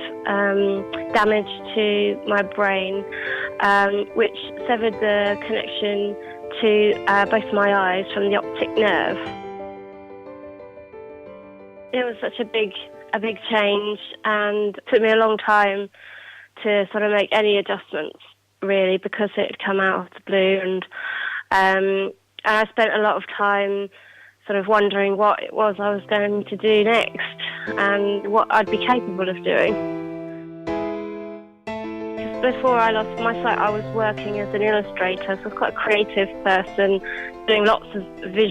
damage to my brain, which severed the connection to both my eyes from the optic nerve. It was such a big change, and it took me a long time to sort of make any adjustments, really, because it had come out of the blue, and I spent a lot of time sort of wondering what it was I was going to do next and what I'd be capable of doing. Before I lost my sight, I was working as an illustrator, so I was quite a creative person, doing lots of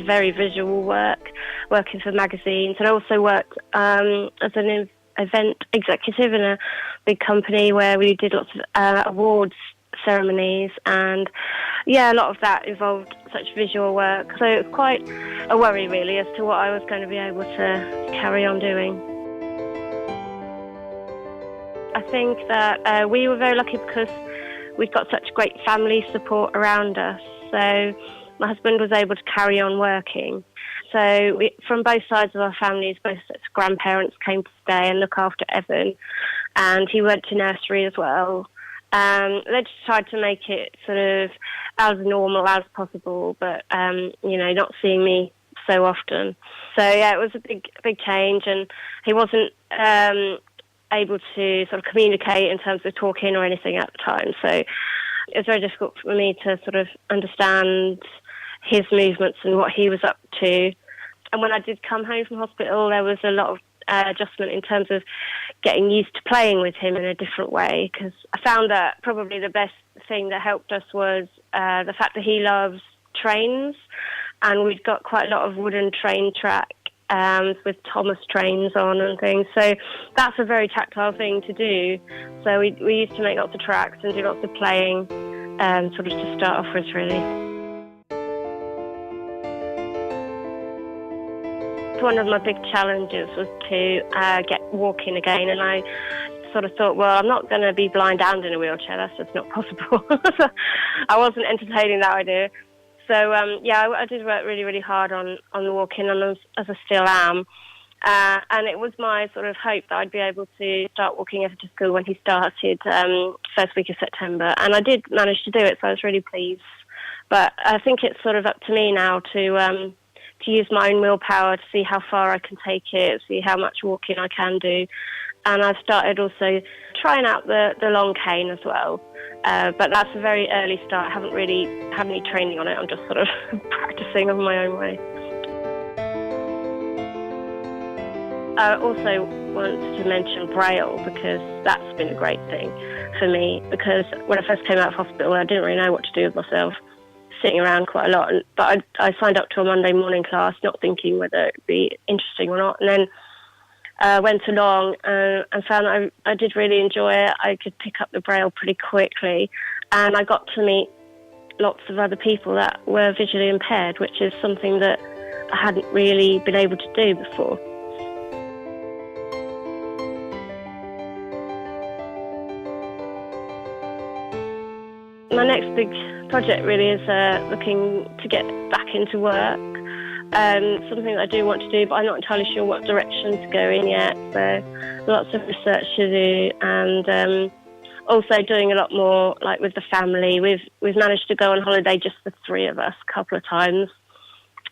very visual work, working for magazines, and I also worked as an event executive in a big company where we did lots of awards ceremonies, and a lot of that involved such visual work, so it was quite a worry really as to what I was going to be able to carry on doing. I think that we were very lucky because we'd got such great family support around us, so my husband was able to carry on working. So from both sides of our families, both sets of grandparents came to stay and look after Evan, and he went to nursery as well. They just tried to make it sort of as normal as possible, but, not seeing me so often. So, it was a big change, and he wasn't able to sort of communicate in terms of talking or anything at the time. So it was very difficult for me to sort of understand his movements and what he was up to. And when I did come home from hospital, there was a lot of adjustment in terms of getting used to playing with him in a different way, because I found that probably the best thing that helped us was the fact that he loves trains, and we've got quite a lot of wooden train track with Thomas trains on and things, so that's a very tactile thing to do. So we used to make lots of tracks and do lots of playing sort of to start off with, really. One of my big challenges was to get walking again, and I sort of thought, well, I'm not going to be blind and in a wheelchair, that's just not possible. So I wasn't entertaining that idea. So I did work really, really hard on walking, and as I still am. And it was my sort of hope that I'd be able to start walking Evan to school when he started first week of September, and I did manage to do it, so I was really pleased But I think it's sort of up to me now to use my own willpower to see how far I can take it, see how much walking I can do. And I've started also trying out the long cane as well. But that's a very early start. I haven't really had any training on it. I'm just sort of practicing on my own way. I also want to mention Braille, because that's been a great thing for me, because when I first came out of hospital, I didn't really know what to do with myself, sitting around quite a lot. But I signed up to a Monday morning class, not thinking whether it would be interesting or not, and then went along and found that I did really enjoy it. I could pick up the Braille pretty quickly, and I got to meet lots of other people that were visually impaired, which is something that I hadn't really been able to do before. My next big project really is looking to get back into work. Something that I do want to do, but I'm not entirely sure what direction to go in yet. So lots of research to do, and also doing a lot more like with the family. We've managed to go on holiday, just the three of us, a couple of times,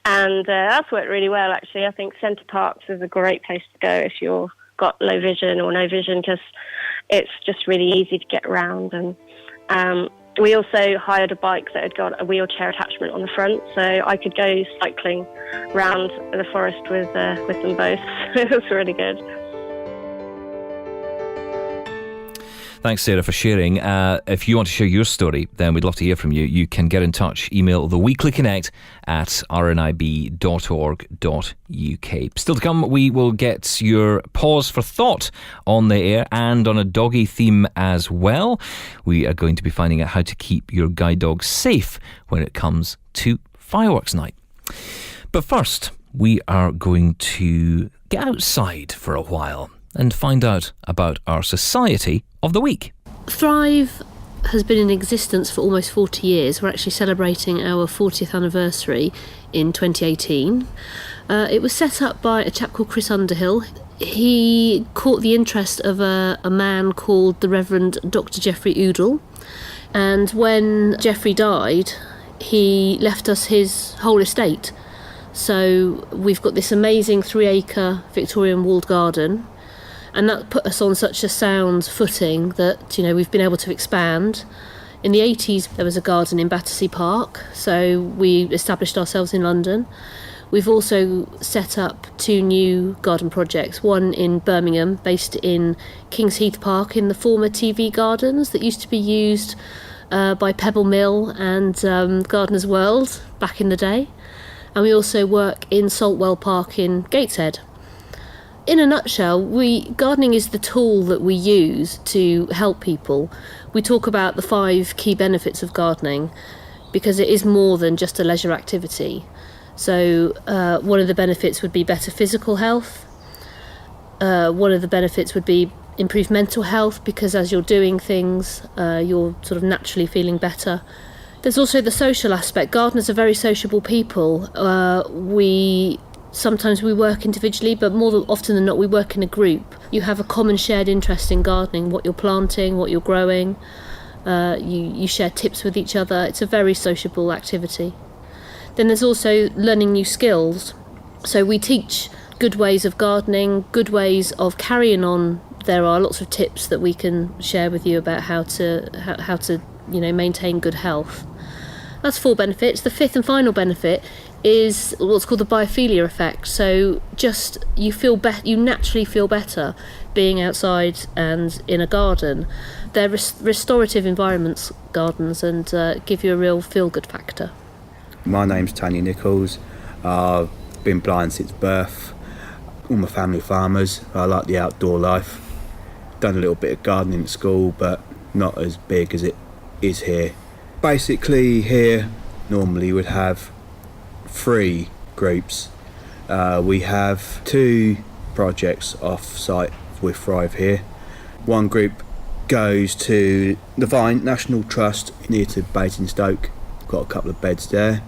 and that's worked really well actually. I think Centre Parks is a great place to go if you've got low vision or no vision, because it's just really easy to get around. And we also hired a bike that had got a wheelchair attachment on the front, so I could go cycling around the forest with them both. It was really good. Thanks, Sarah, for sharing. If you want to share your story, then we'd love to hear from you. You can get in touch. Email theweeklyconnect@rnib.org.uk. Still to come, we will get your pause for thought on the air and on a doggy theme as well. We are going to be finding out how to keep your guide dog safe when it comes to fireworks night. But first, we are going to get outside for a while and find out about our Society of the Week. Thrive has been in existence for almost 40 years. We're actually celebrating our 40th anniversary in 2018. It was set up by a chap called Chris Underhill. He caught the interest of a man called the Reverend Dr. Geoffrey Oudle, and when Geoffrey died, he left us his whole estate. So we've got this amazing 3-acre Victorian walled garden, and that put us on such a sound footing that, you know, we've been able to expand. In the 80s, there was a garden in Battersea Park, so we established ourselves in London. We've also set up 2 new garden projects, one in Birmingham, based in Kings Heath Park, in the former TV gardens that used to be used by Pebble Mill and Gardener's World back in the day. And we also work in Saltwell Park in Gateshead. In a nutshell, gardening is the tool that we use to help people. We talk about the 5 key benefits of gardening because it is more than just a leisure activity. So one of the benefits would be better physical health. One of the benefits would be improved mental health, because as you're doing things, you're sort of naturally feeling better. There's also the social aspect. Gardeners are very sociable people. Sometimes we work individually, but more often than not we work in a group. You have a common shared interest in gardening, what you're planting, what you're growing. You share tips with each other. It's a very sociable activity. Then there's also learning new skills. So we teach good ways of gardening, good ways of carrying on. There are lots of tips that we can share with you about how to maintain good health. That's 4 benefits. The 5th and final benefit is what's called the biophilia effect. So just you naturally feel better being outside and in a garden. They're restorative environments, gardens, and give you a real feel-good factor. My name's Tony Nichols. I've been blind since birth. All my family are farmers. I like the outdoor life. Done a little bit of gardening at school, but not as big as it is here. Basically here normally would have 3 groups. We have 2 projects off-site with Thrive here. One group goes to the Vine National Trust near to Basingstoke. Got a couple of beds there.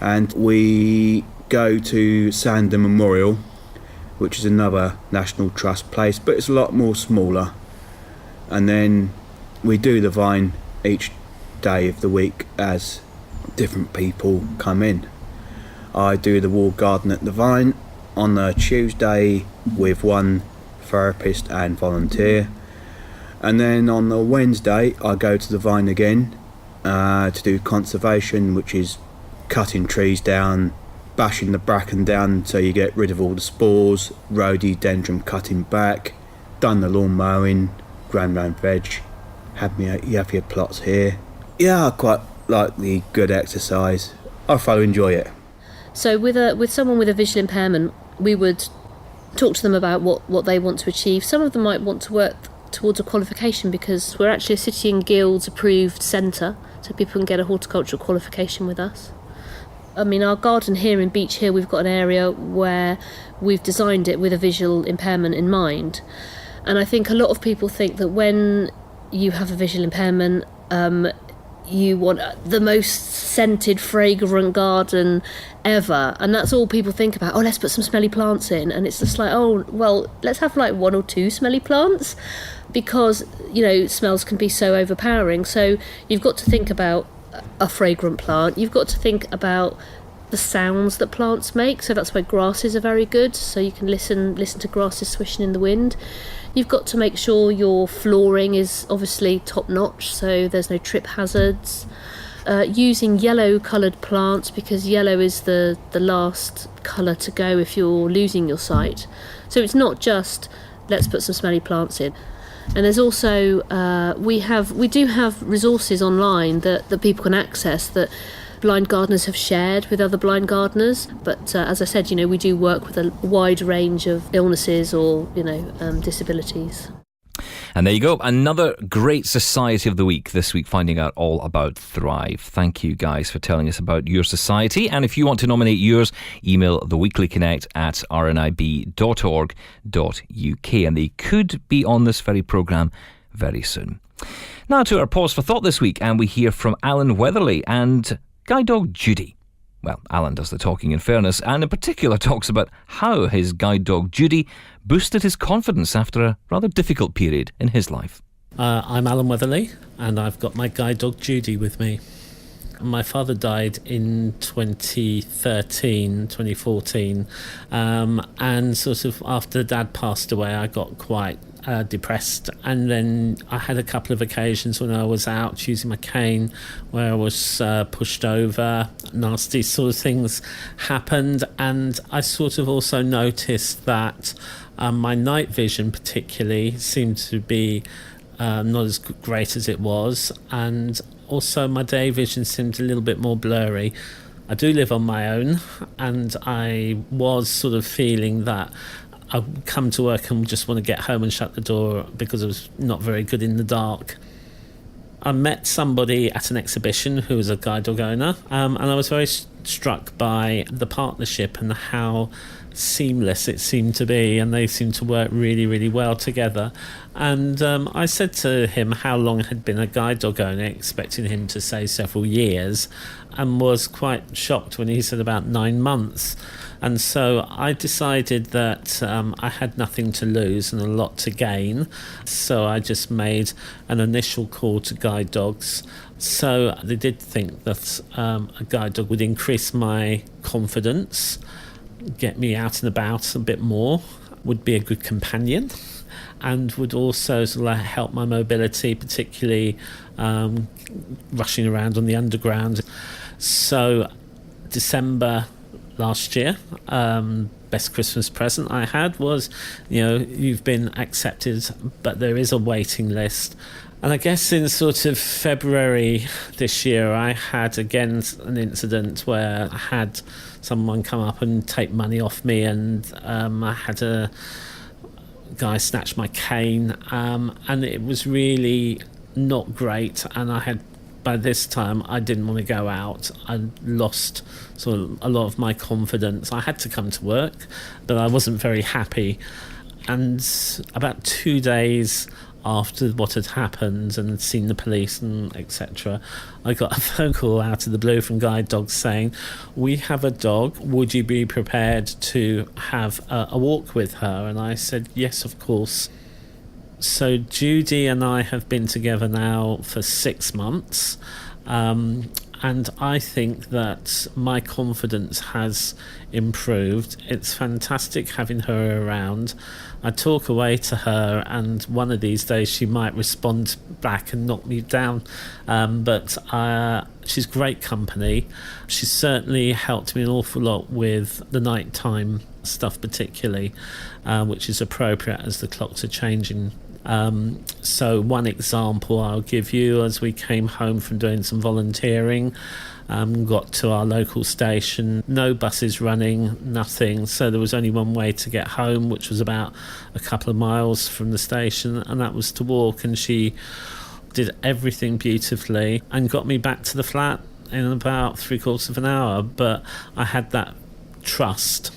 And we go to Sandon Memorial, which is another National Trust place, but it's a lot more smaller. And then we do the Vine each day of the week as different people come in. I do the wall garden at the Vine on a Tuesday with one therapist and volunteer, and then on the Wednesday I go to the Vine again to do conservation, which is cutting trees down, bashing the bracken down so you get rid of all the spores, rhododendron cutting back, done the lawn mowing, ground round veg, you have your plots here. Yeah, I quite like the good exercise. I thoroughly enjoy it. So with someone with a visual impairment, we would talk to them about what they want to achieve. Some of them might want to work towards a qualification, because we're actually a City and Guilds approved centre, so people can get a horticultural qualification with us. I mean, our garden here in Beech Hill, we've got an area where we've designed it with a visual impairment in mind. And I think a lot of people think that when you have a visual impairment, you want the most scented, fragrant garden ever, and that's all people think about. Oh, let's put some smelly plants in, and it's just like, oh, well, let's have like 1 or 2 smelly plants, because, you know, smells can be so overpowering. So you've got to think about a fragrant plant. You've got to think about the sounds that plants make, so that's why grasses are very good, so you can listen to grasses swishing in the wind. You've got to make sure your flooring is obviously top notch, so there's no trip hazards. Using yellow coloured plants, because yellow is the last colour to go if you're losing your sight. So it's not just let's put some smelly plants in. And there's also we do have resources online that people can access that blind gardeners have shared with other blind gardeners. But as I said, you know, we do work with a wide range of illnesses or, you know, disabilities. And there you go, another great Society of the Week this week, finding out all about Thrive. Thank you guys for telling us about your society. And if you want to nominate yours, email theweeklyconnect@rnib.org.uk, and they could be on this very programme very soon. Now to our pause for thought this week, and we hear from Alan Weatherly and guide dog Judy. Well, Alan does the talking, in fairness, and in particular talks about how his guide dog Judy boosted his confidence after a rather difficult period in his life. I'm Alan Weatherly, and I've got my guide dog Judy with me. My father died in 2014, and sort of after Dad passed away, I got quite depressed, and then I had a couple of occasions when I was out using my cane where I was pushed over, nasty sort of things happened, and I sort of also noticed that my night vision particularly seemed to be not as great as it was, and also my day vision seemed a little bit more blurry. I do live on my own, and I was sort of feeling that I come to work and just want to get home and shut the door because I was not very good in the dark. I met somebody at an exhibition who was a guide dog owner, and I was very struck by the partnership and how seamless it seemed to be, and they seemed to work really, really well together. And I said to him how long I had been a guide dog owner, expecting him to say several years, and was quite shocked when he said about 9 months. And so I decided that I had nothing to lose and a lot to gain. So I just made an initial call to guide dogs. So they did think that a guide dog would increase my confidence, get me out and about a bit more, would be a good companion, and would also sort of help my mobility, particularly rushing around on the underground. So December last year, best Christmas present I had was, you know, you've been accepted, but there is a waiting list. And I guess in sort of February this year, I had again an incident where I had someone come up and take money off me, and I had a guy snatch my cane, and it was really not great. And I had, by this time, I didn't want to go out. I lost sort of a lot of my confidence. I had to come to work, but I wasn't very happy. And about 2 days after what had happened and seen the police and etc., I got a phone call out of the blue from Guide Dogs saying, "We have a dog, would you be prepared to have a walk with her?" And I said, yes, of course. So Judy and I have been together now for 6 months, and and I think that my confidence has improved. It's fantastic having her around. I talk away to her, and one of these days she might respond back and knock me down, but she's great company. She's certainly helped me an awful lot with the nighttime stuff particularly, which is appropriate as the clocks are changing. So one example I'll give you, as we came home from doing some volunteering, got to our local station, no buses running, nothing, so there was only one way to get home, which was about a couple of miles from the station, and that was to walk, and she did everything beautifully and got me back to the flat in about 3/4 of an hour. But I had that trust.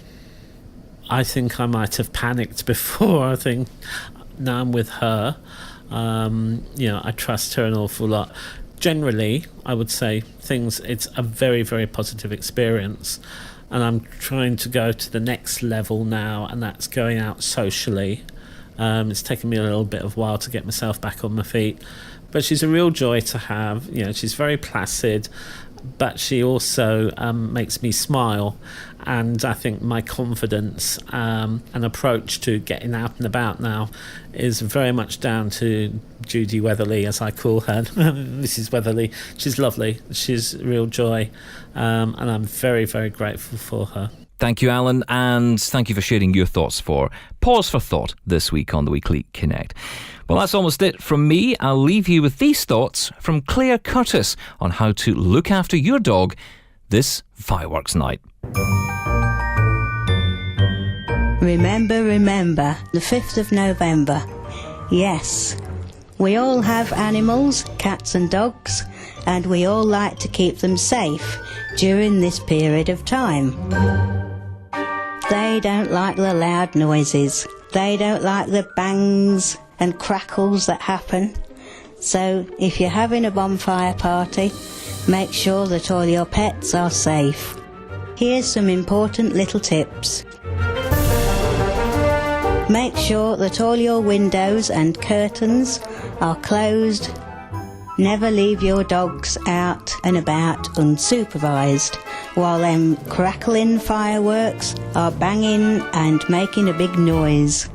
I think I might have panicked before. I think now I'm with her, I trust her an awful lot. Generally, I would say it's a very, very positive experience, and I'm trying to go to the next level now, and that's going out socially. It's taken me a little bit of a while to get myself back on my feet, but she's a real joy to have. She's very placid, but she also makes me smile, and I think my confidence and approach to getting out and about now is very much down to Judy Weatherly, as I call her, Mrs. Weatherly. She's lovely, she's a real joy, and I'm very, very grateful for her. Thank you, Alan, and thank you for sharing your thoughts for Pause for Thought this week on the Weekly Connect. Well, that's almost it from me. I'll leave you with these thoughts from Claire Curtis on how to look after your dog this fireworks night. Remember, the 5th of November. Yes, we all have animals, cats and dogs, and we all like to keep them safe during this period of time. They don't like the loud noises. They don't like the bangs and crackles that happen. So if you're having a bonfire party, make sure that all your pets are safe. Here's some important little tips. Make sure that all your windows and curtains are closed. Never leave your dogs out and about unsupervised while them crackling fireworks are banging and making a big noise.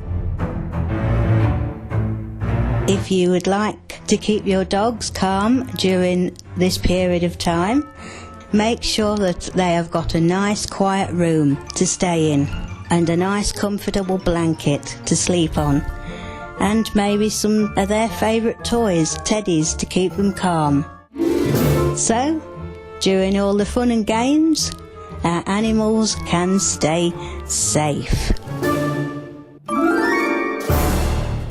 If you would like to keep your dogs calm during this period of time, make sure that they have got a nice quiet room to stay in and a nice comfortable blanket to sleep on, and maybe some of their favourite toys, teddies, to keep them calm. So, during all the fun and games, our animals can stay safe.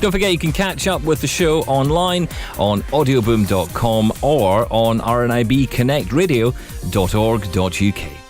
Don't forget you can catch up with the show online on audioboom.com or on rnibconnectradio.org.uk.